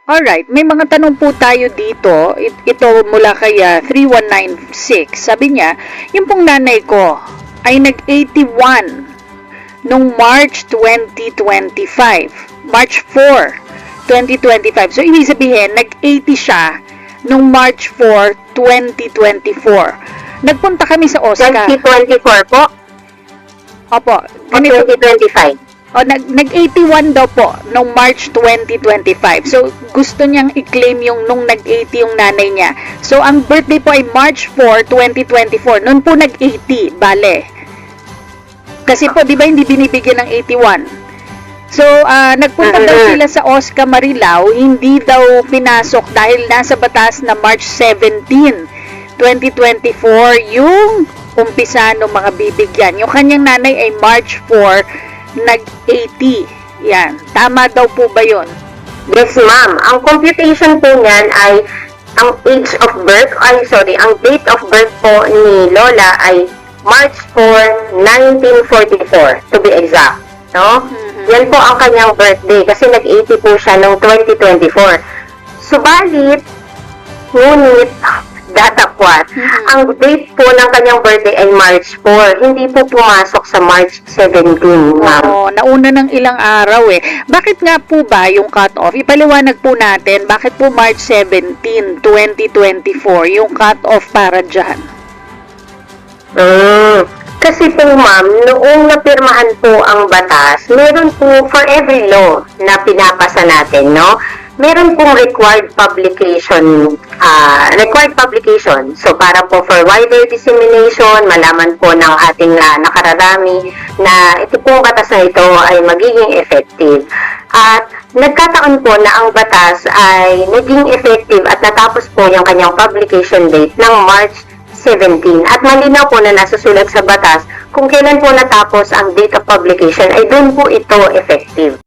Alright, may mga tanong po tayo dito. Ito mula kay 3196. Sabi niya, yung pong nanay ko ay nag-81 nung March 2025. March 4, 2025. So, ibig sabihin, nag-80 siya nung March 4, 2024. Nagpunta kami sa Oscar. 2024 po? Opo. O 2025? O, nag-81 daw po nung March 2025. So, gusto niyang i-claim yung nung nag-80 yung nanay niya. So, ang birthday po ay March 4, 2024. Noon po nag-80, bale. Kasi po, di ba hindi binibigyan ng 81? So, nagpunta daw sila sa Oscar Marilao, hindi daw pinasok dahil nasa batas na March 17, 2024 yung umpisa ng mga bibigyan. Yung kanyang nanay ay March 4, nag-80. Yan. Tama daw po ba yun? Yes, ma'am. Ang computation po niyan ay ang age of birth, ang date of birth po ni Lola ay March 4, 1944, to be exact. No? Yan po ang kanyang birthday kasi nag-80 po siya noong 2024. Subalit, ngunit, datapwat, ang date po ng kanyang birthday ay March 4. Hindi po pumasok sa March 17, ma'am. Oo, nauna ng ilang araw eh. Bakit nga po ba yung cut-off? Ipaliwanag po natin, bakit po March 17, 2024 yung cut-off para dyan? Kasi po ma'am, noong napirmahan po ang batas, meron po for every law na pinapasa natin, no? Meron pong required publication. So para po for wider dissemination, malaman po ng ating nakararami na ito pong batas na ito ay magiging effective. At nagkataon po na ang batas ay naging effective at natapos po yung kanyang publication date ng March 17. At malinaw po na nasusulat sa batas kung kailan po natapos ang date of publication ay doon po ito effective.